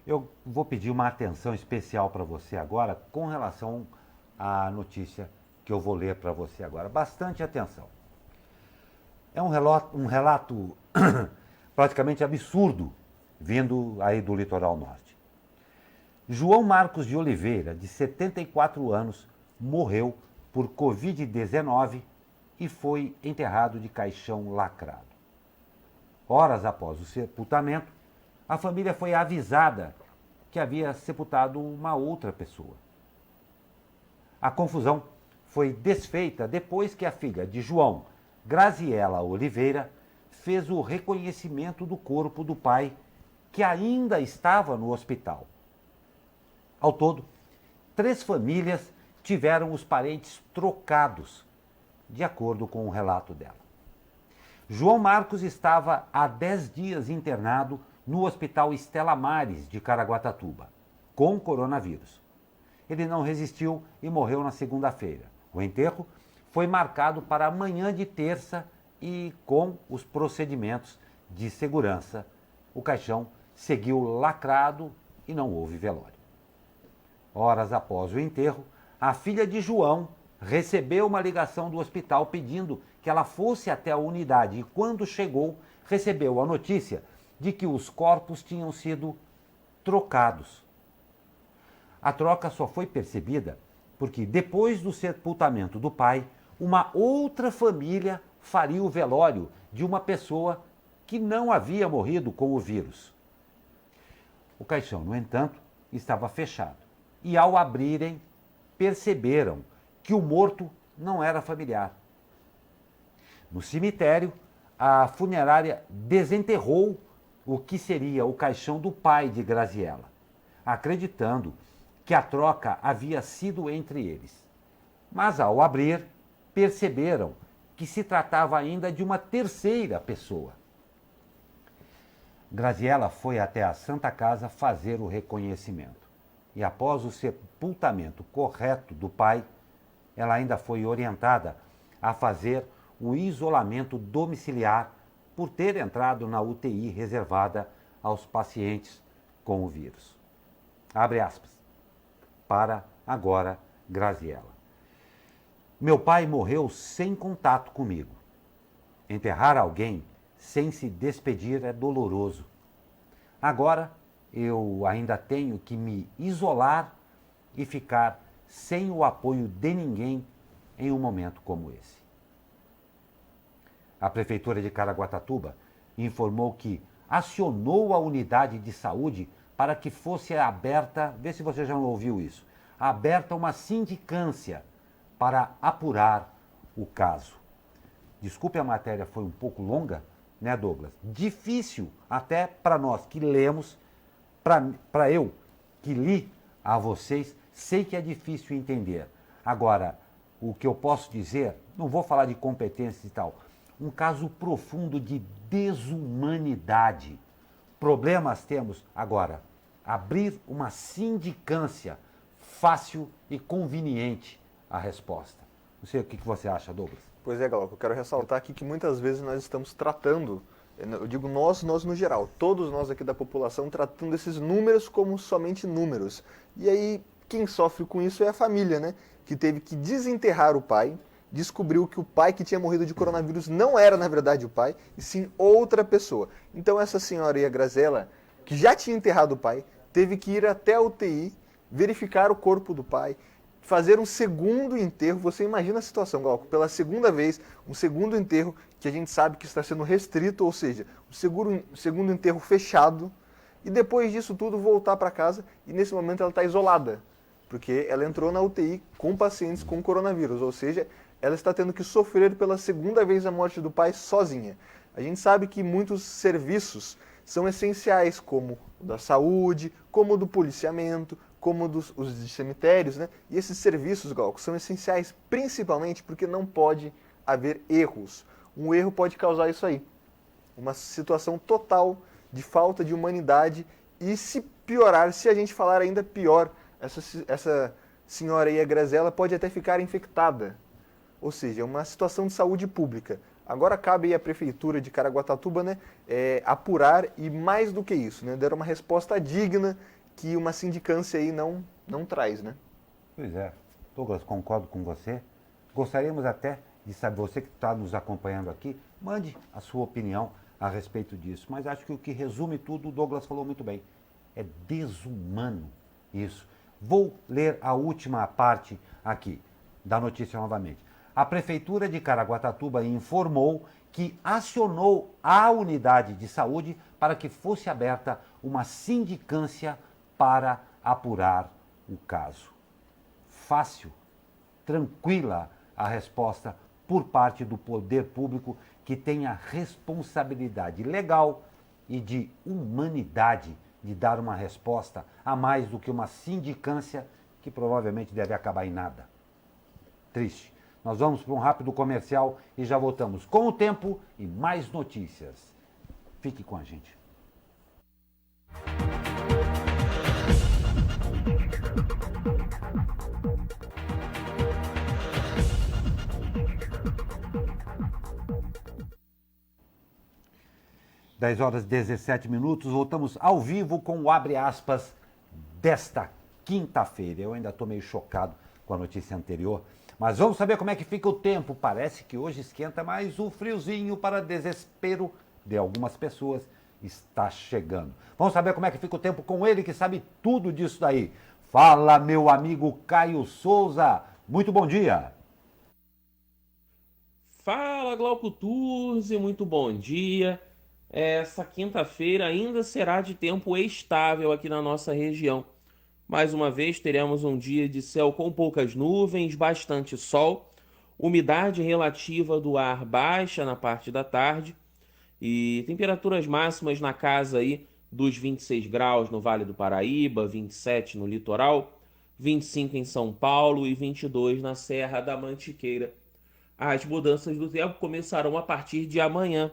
Eu vou pedir uma atenção especial para você agora com relação à notícia que eu vou ler para você agora. Bastante atenção. É um relato praticamente absurdo vindo aí do litoral norte. João Marcos de Oliveira, de 74 anos, morreu por Covid-19 e foi enterrado de caixão lacrado. Horas após o sepultamento, a família foi avisada que havia sepultado uma outra pessoa. A confusão foi desfeita depois que a filha de João, Graziela Oliveira, fez o reconhecimento do corpo do pai, que ainda estava no hospital. Ao todo, 3 famílias tiveram os parentes trocados, de acordo com o relato dela. João Marcos estava há 10 dias internado no Hospital Estela Maris de Caraguatatuba, com coronavírus. Ele não resistiu e morreu na segunda-feira. O enterro foi marcado para amanhã de terça e, com os procedimentos de segurança, o caixão seguiu lacrado e não houve velório. Horas após o enterro, a filha de João recebeu uma ligação do hospital pedindo que ela fosse até a unidade e, quando chegou, recebeu a notícia de que os corpos tinham sido trocados. A troca só foi percebida porque, depois do sepultamento do pai, uma outra família faria o velório de uma pessoa que não havia morrido com o vírus. O caixão, no entanto, estava fechado e, ao abrirem, perceberam que o morto não era familiar. No cemitério, a funerária desenterrou o que seria o caixão do pai de Graziella, acreditando que a troca havia sido entre eles. Mas ao abrir, perceberam que se tratava ainda de uma terceira pessoa. Graziella foi até a Santa Casa fazer o reconhecimento. E após o sepultamento correto do pai, ela ainda foi orientada a fazer o isolamento domiciliar por ter entrado na UTI reservada aos pacientes com o vírus. Abre aspas. Para agora, Graziella. Meu pai morreu sem contato comigo. Enterrar alguém sem se despedir é doloroso. Agora, eu ainda tenho que me isolar e ficar sem o apoio de ninguém em um momento como esse. A Prefeitura de Caraguatatuba informou que acionou a unidade de saúde para que fosse aberta, vê se você já não ouviu isso, aberta uma sindicância para apurar o caso. Desculpe, a matéria foi um pouco longa, né, Douglas? Difícil até para nós que lemos, para eu que li a vocês, sei que é difícil entender. Agora, o que eu posso dizer, não vou falar de competência e tal, um caso profundo de desumanidade. Problemas temos agora. Abrir uma sindicância fácil e conveniente a resposta. Não sei o que você acha, Douglas. Pois é, Glauco, eu quero ressaltar aqui que muitas vezes nós estamos tratando, eu digo nós no geral, todos nós aqui da população, tratando esses números como somente números. E aí, quem sofre com isso é a família, né? Que teve que desenterrar o pai, descobriu que o pai que tinha morrido de coronavírus não era, na verdade, o pai, e sim outra pessoa. Então essa senhora aí, a Graziella, que já tinha enterrado o pai, teve que ir até a UTI, verificar o corpo do pai, fazer um segundo enterro. Você imagina a situação, Glauco, pela segunda vez, um segundo enterro que a gente sabe que está sendo restrito, ou seja, um segundo enterro fechado, e depois disso tudo voltar para casa, e nesse momento ela está isolada, porque ela entrou na UTI com pacientes com coronavírus, ou seja, ela está tendo que sofrer pela segunda vez a morte do pai sozinha. A gente sabe que muitos serviços são essenciais, como o da saúde, como o do policiamento, como os de cemitérios, né? E esses serviços, Glauco, são essenciais principalmente porque não pode haver erros. Um erro pode causar isso aí, uma situação total de falta de humanidade, e se piorar, se a gente falar ainda pior, essa senhora aí, a Graziella, pode até ficar infectada. Ou seja, é uma situação de saúde pública. Agora cabe aí à Prefeitura de Caraguatatuba, né, apurar, e mais do que isso, né, dar uma resposta digna que uma sindicância aí não traz, né? Pois é, Douglas, concordo com você. Gostaríamos até de saber, você que está nos acompanhando aqui, mande a sua opinião a respeito disso. Mas acho que o que resume tudo, o Douglas falou muito bem, é desumano isso. Vou ler a última parte aqui da notícia novamente. A Prefeitura de Caraguatatuba informou que acionou a unidade de saúde para que fosse aberta uma sindicância para apurar o caso. Fácil, tranquila a resposta por parte do poder público, que tem a responsabilidade legal e de humanidade de dar uma resposta a mais do que uma sindicância que provavelmente deve acabar em nada. Triste. Nós vamos para um rápido comercial e já voltamos com o tempo e mais notícias. Fique com a gente. Dez horas e 17 minutos, voltamos ao vivo com o Abre Aspas desta quinta-feira. Eu ainda estou meio chocado com a notícia anterior, mas vamos saber como é que fica o tempo. Parece que hoje esquenta, mas o friozinho, para desespero de algumas pessoas, está chegando. Vamos saber como é que fica o tempo com ele, que sabe tudo disso daí. Fala, meu amigo Caio Souza. Muito bom dia. Fala, Glauco Turzi, muito bom dia. Essa quinta-feira ainda será de tempo estável aqui na nossa região. Mais uma vez, teremos um dia de céu com poucas nuvens, bastante sol, umidade relativa do ar baixa na parte da tarde e temperaturas máximas na casa aí dos 26 graus no Vale do Paraíba, 27 no litoral, 25 em São Paulo e 22 na Serra da Mantiqueira. As mudanças do tempo começarão a partir de amanhã,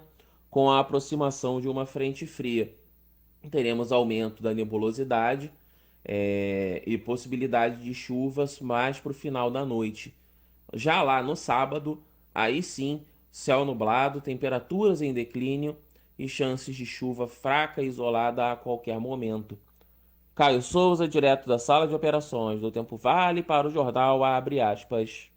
com a aproximação de uma frente fria. Teremos aumento da nebulosidade e possibilidade de chuvas mais para o final da noite. Já lá no sábado, aí sim, céu nublado, temperaturas em declínio e chances de chuva fraca e isolada a qualquer momento. Caio Souza, direto da sala de operações do Tempo Vale para o jornal Abre Aspas.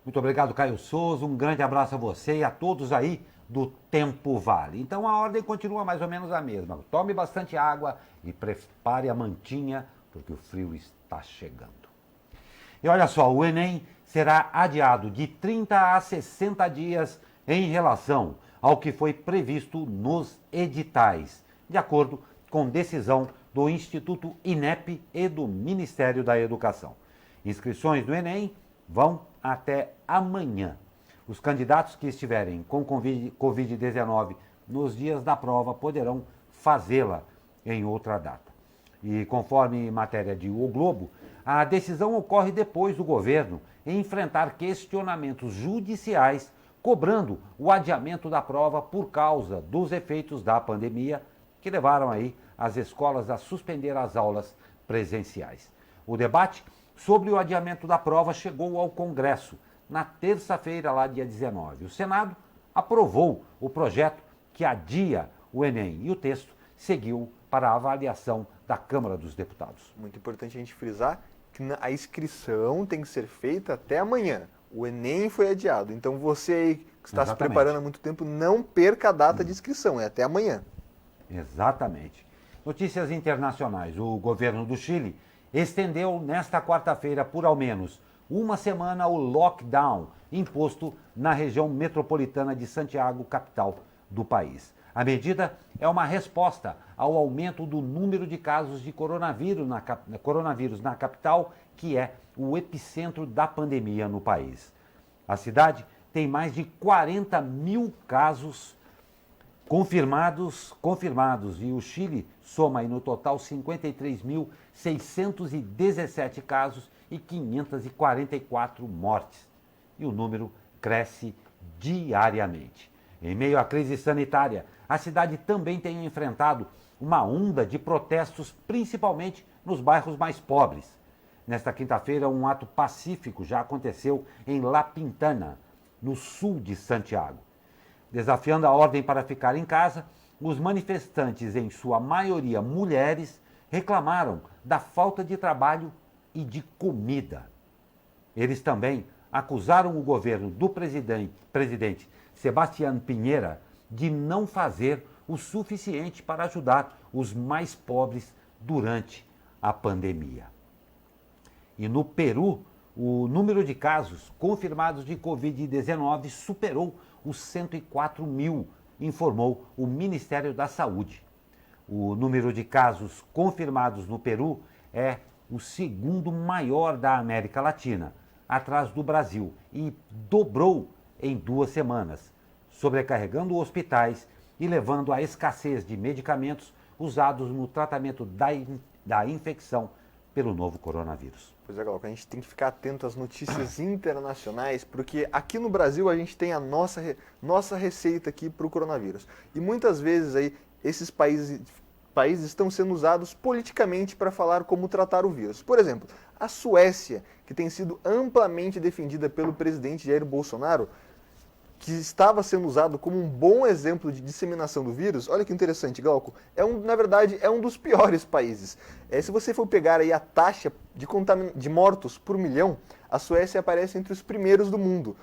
Muito obrigado, Caio Souza. Um grande abraço a você e a todos aí do Tempo Vale. Então a ordem continua mais ou menos a mesma. Tome bastante água e prepare a mantinha, porque o frio está chegando. E olha só, o Enem será adiado de 30 a 60 dias em relação ao que foi previsto nos editais, de acordo com decisão do Instituto INEP e do Ministério da Educação. Inscrições do Enem vão até amanhã. Os candidatos que estiverem com Covid-19 nos dias da prova poderão fazê-la em outra data. E conforme matéria de O Globo, a decisão ocorre depois do governo enfrentar questionamentos judiciais cobrando o adiamento da prova por causa dos efeitos da pandemia que levaram aí as escolas a suspender as aulas presenciais. O debate sobre o adiamento da prova chegou ao Congresso na terça-feira, lá dia 19. O Senado aprovou o projeto que adia o Enem e o texto seguiu para a avaliação da Câmara dos Deputados. Muito importante a gente frisar que a inscrição tem que ser feita até amanhã. O Enem foi adiado, então você aí que está se preparando há muito tempo, não perca a data de inscrição, é até amanhã. Exatamente. Notícias internacionais. O governo do Chile estendeu nesta quarta-feira por ao menos uma semana o lockdown imposto na região metropolitana de Santiago, capital do país. A medida é uma resposta ao aumento do número de casos de coronavírus na capital, que é o epicentro da pandemia no país. A cidade tem mais de 40 mil casos confirmados e o Chile soma aí no total 53.617 casos e 544 mortes. E o número cresce diariamente. Em meio à crise sanitária, a cidade também tem enfrentado uma onda de protestos, principalmente nos bairros mais pobres. Nesta quinta-feira, um ato pacífico já aconteceu em La Pintana, no sul de Santiago. Desafiando a ordem para ficar em casa, os manifestantes, em sua maioria mulheres, reclamaram da falta de trabalho e de comida. Eles também acusaram o governo do presidente Sebastián Piñera de não fazer o suficiente para ajudar os mais pobres durante a pandemia. E no Peru, o número de casos confirmados de Covid-19 superou os 104 mil, informou o Ministério da Saúde. O número de casos confirmados no Peru é o segundo maior da América Latina, atrás do Brasil, e dobrou em 2 semanas, sobrecarregando hospitais e levando à escassez de medicamentos usados no tratamento da infecção pelo novo coronavírus. Pois é, Glauco, a gente tem que ficar atento às notícias internacionais, porque aqui no Brasil a gente tem a nossa receita aqui para o coronavírus. E muitas vezes aí esses países estão sendo usados politicamente para falar como tratar o vírus. Por exemplo, a Suécia, que tem sido amplamente defendida pelo presidente Jair Bolsonaro, que estava sendo usado como um bom exemplo de disseminação do vírus. Olha que interessante, Glauco. Na verdade, é um dos piores países. Se você for pegar aí a taxa de mortos por milhão, a Suécia aparece entre os primeiros do mundo,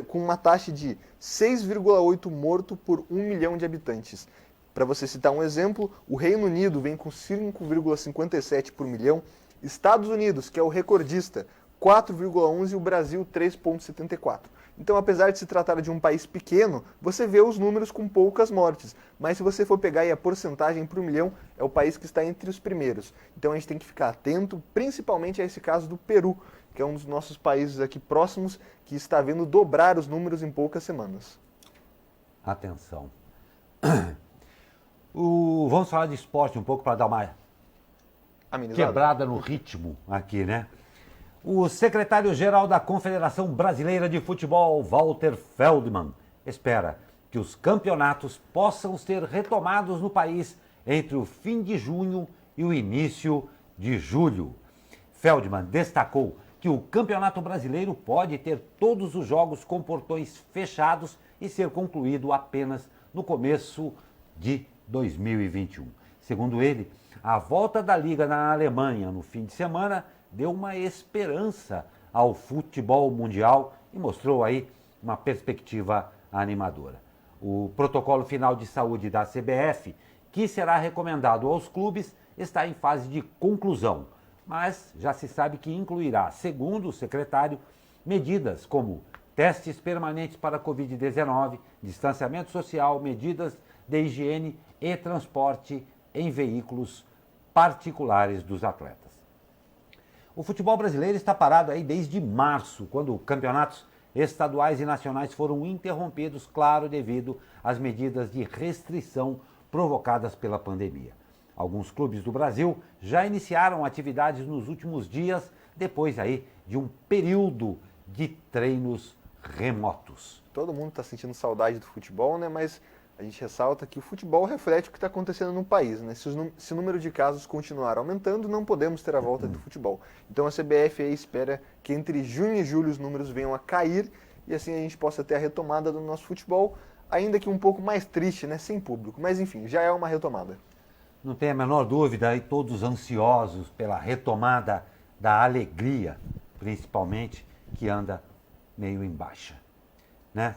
com uma taxa de 6,8 mortos por 1 milhão de habitantes. Para você citar um exemplo, o Reino Unido vem com 5,57 por milhão, Estados Unidos, que é o recordista, 4,11 e o Brasil 3,74. Então, apesar de se tratar de um país pequeno, você vê os números com poucas mortes. Mas se você for pegar aí a porcentagem por milhão, é o país que está entre os primeiros. Então a gente tem que ficar atento, principalmente a esse caso do Peru, que é um dos nossos países aqui próximos, que está vendo dobrar os números em poucas semanas. Atenção. Vamos falar de esporte um pouco para dar uma quebrada no ritmo aqui, né? O secretário-geral da Confederação Brasileira de Futebol, Walter Feldman, espera que os campeonatos possam ser retomados no país entre o fim de junho e o início de julho. Feldman destacou que o Campeonato Brasileiro pode ter todos os jogos com portões fechados e ser concluído apenas no começo de 2021. Segundo ele, a volta da Liga na Alemanha no fim de semana deu uma esperança ao futebol mundial e mostrou aí uma perspectiva animadora. O protocolo final de saúde da CBF, que será recomendado aos clubes, está em fase de conclusão, mas já se sabe que incluirá, segundo o secretário, medidas como testes permanentes para a Covid-19, distanciamento social, medidas de higiene e transporte em veículos particulares dos atletas. O futebol brasileiro está parado aí desde março, quando campeonatos estaduais e nacionais foram interrompidos, claro, devido às medidas de restrição provocadas pela pandemia. Alguns clubes do Brasil já iniciaram atividades nos últimos dias, depois aí de um período de treinos remotos. Todo mundo está sentindo saudade do futebol, né? Mas a gente ressalta que o futebol reflete o que está acontecendo no país, né? Se o número de casos continuar aumentando, não podemos ter a volta do futebol. Então a CBF aí espera que entre junho e julho os números venham a cair e assim a gente possa ter a retomada do nosso futebol, ainda que um pouco mais triste, né? Sem público. Mas enfim, já é uma retomada. Não tem a menor dúvida, aí todos ansiosos pela retomada da alegria, principalmente, que anda meio em baixa, né?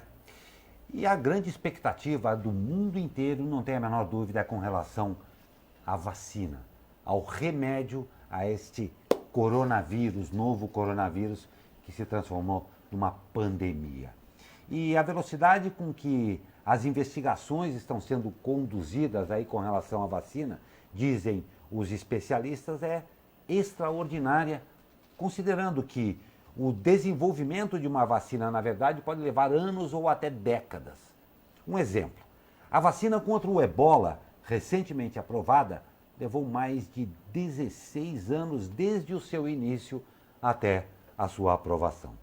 E a grande expectativa do mundo inteiro, não tem a menor dúvida, é com relação à vacina, ao remédio a este coronavírus, novo coronavírus, que se transformou numa pandemia. E a velocidade com que as investigações estão sendo conduzidas aí com relação à vacina, dizem os especialistas, é extraordinária, considerando que o desenvolvimento de uma vacina, na verdade, pode levar anos ou até décadas. Um exemplo, a vacina contra o Ebola, recentemente aprovada, levou mais de 16 anos desde o seu início até a sua aprovação.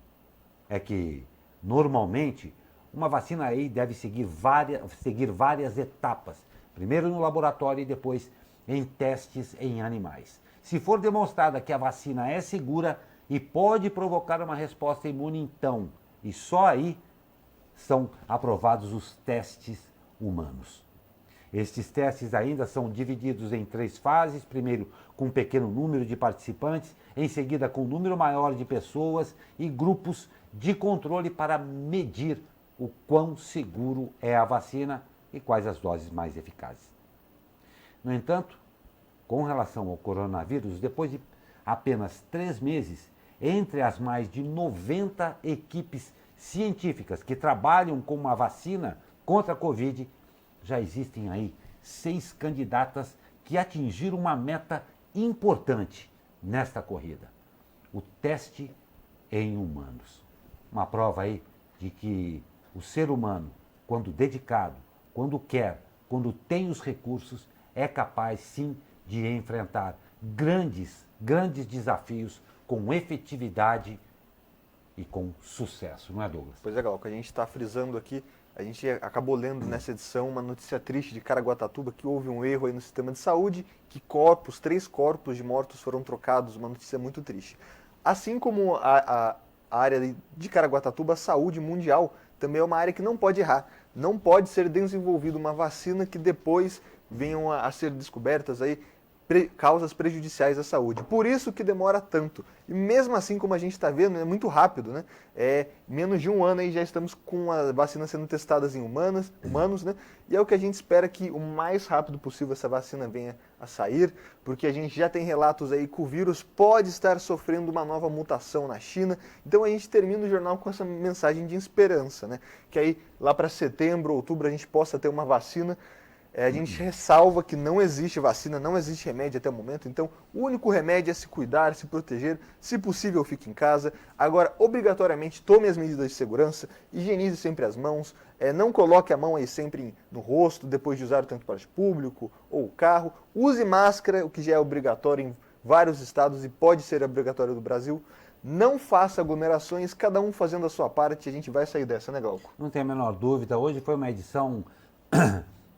É que, normalmente, uma vacina aí deve seguir várias etapas, primeiro no laboratório e depois em testes em animais. Se for demonstrada que a vacina é segura e pode provocar uma resposta imune, então, e só aí são aprovados os testes humanos. Estes testes ainda são divididos em 3 fases, primeiro com um pequeno número de participantes, em seguida com um número maior de pessoas e grupos de controle para medir o quão seguro é a vacina e quais as doses mais eficazes. No entanto, com relação ao coronavírus, depois de apenas 3 meses, entre as mais de 90 equipes científicas que trabalham com uma vacina contra a Covid, já existem aí 6 candidatas que atingiram uma meta importante nesta corrida: o teste em humanos. Uma prova aí de que o ser humano, quando dedicado, quando quer, quando tem os recursos, é capaz sim de enfrentar grandes desafios com efetividade e com sucesso, não é, Douglas? Pois é, Glauco, a gente está frisando aqui, a gente acabou lendo nessa edição uma notícia triste de Caraguatatuba, que houve um erro aí no sistema de saúde, que 3 corpos de mortos foram trocados, uma notícia muito triste. Assim como a área de Caraguatatuba, a saúde mundial também é uma área que não pode errar. Não pode ser desenvolvida uma vacina que depois venham a ser descobertas aí causas prejudiciais à saúde. Por isso que demora tanto. E mesmo assim, como a gente está vendo, é muito rápido, né? Menos de um ano aí já estamos com a vacina sendo testada em humanos, né? E é o que a gente espera que o mais rápido possível essa vacina venha a sair, porque a gente já tem relatos aí que o vírus pode estar sofrendo uma nova mutação na China. Então a gente termina o jornal com essa mensagem de esperança, né? Que aí lá para setembro, outubro a gente possa ter uma vacina. A gente ressalva que não existe vacina, não existe remédio até o momento, então o único remédio é se cuidar, se proteger, se possível fique em casa. Agora, obrigatoriamente, tome as medidas de segurança, higienize sempre as mãos, não coloque a mão aí sempre no rosto, depois de usar o transporte público ou o carro. Use máscara, o que já é obrigatório em vários estados e pode ser obrigatório no Brasil. Não faça aglomerações, cada um fazendo a sua parte, a gente vai sair dessa, né, Glauco? Não tem a menor dúvida, hoje foi uma edição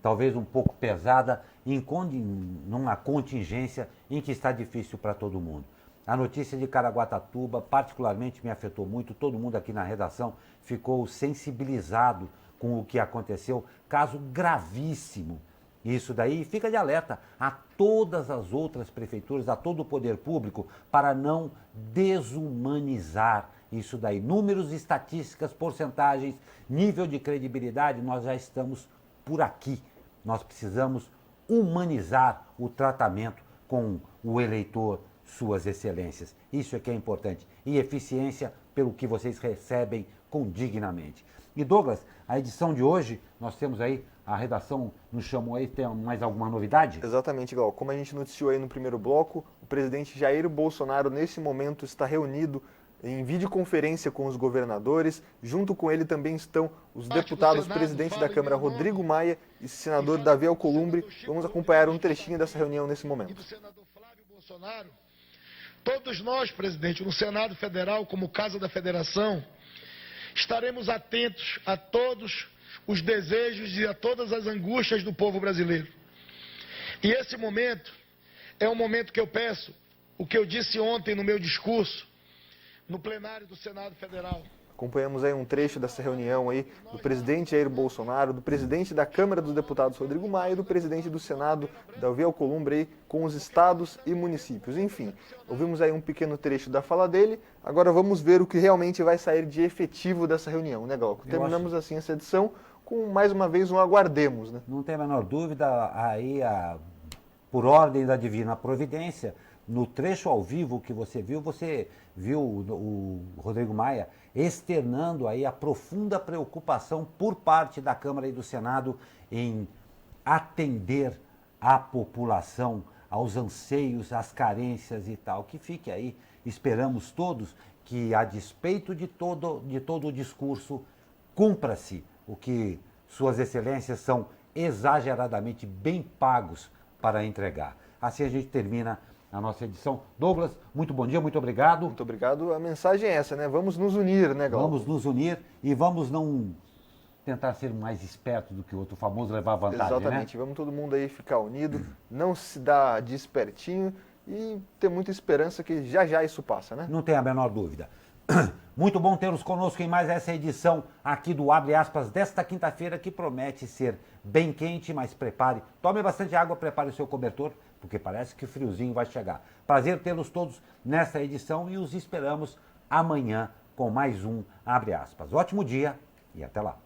talvez um pouco pesada, numa contingência em que está difícil para todo mundo. A notícia de Caraguatatuba particularmente me afetou muito, todo mundo aqui na redação ficou sensibilizado com o que aconteceu, caso gravíssimo. Isso daí fica de alerta a todas as outras prefeituras, a todo o poder público, para não desumanizar isso daí. Números, estatísticas, porcentagens, nível de credibilidade, nós já estamos por aqui. Nós precisamos humanizar o tratamento com o eleitor, suas excelências. Isso é que é importante. E eficiência pelo que vocês recebem condignamente. E Douglas, a edição de hoje, nós temos aí, a redação nos chamou aí, tem mais alguma novidade? Exatamente, Gal. Como a gente noticiou aí no primeiro bloco, o presidente Jair Bolsonaro, nesse momento, está reunido em videoconferência com os governadores. Junto com ele também estão os deputados, presidente da Câmara Rodrigo Maia e senador Davi Alcolumbre. Vamos acompanhar um trechinho dessa reunião nesse momento. Do senador Flávio Bolsonaro, todos nós, presidente, no Senado Federal, como Casa da Federação, estaremos atentos a todos os desejos e a todas as angústias do povo brasileiro. E esse momento é um momento que eu peço, o que eu disse ontem no meu discurso, no plenário do Senado Federal. Acompanhamos aí um trecho dessa reunião aí do presidente Jair Bolsonaro, do presidente da Câmara dos Deputados Rodrigo Maia e do presidente do Senado, Davi Alcolumbre, aí, com os estados e municípios. Enfim, ouvimos aí um pequeno trecho da fala dele. Agora vamos ver o que realmente vai sair de efetivo dessa reunião, né, Glauco? Terminamos assim essa edição com, mais uma vez, um aguardemos, né? Não tem a menor dúvida, aí, por ordem da divina providência, no trecho ao vivo que você viu o Rodrigo Maia externando aí a profunda preocupação por parte da Câmara e do Senado em atender a população, aos anseios, às carências e tal. Que fique aí, esperamos todos que, a despeito de todo o discurso, cumpra-se o que suas excelências são exageradamente bem pagos para entregar. Assim a gente termina a nossa edição. Douglas, muito bom dia, muito obrigado. Muito obrigado. A mensagem é essa, né? Vamos nos unir, né, Glauco? Vamos nos unir e vamos não tentar ser mais esperto do que o outro, famoso levar vantagem, Exatamente. né? Vamos todo mundo aí ficar unido, não se dar de espertinho e ter muita esperança que já já isso passa, né? Não tem a menor dúvida. Muito bom tê-los conosco em mais essa edição aqui do Abre Aspas desta quinta-feira, que promete ser bem quente, mas tome bastante água, prepare o seu cobertor, porque parece que o friozinho vai chegar. Prazer tê-los todos nessa edição e os esperamos amanhã com mais um Abre Aspas. Ótimo dia e até lá.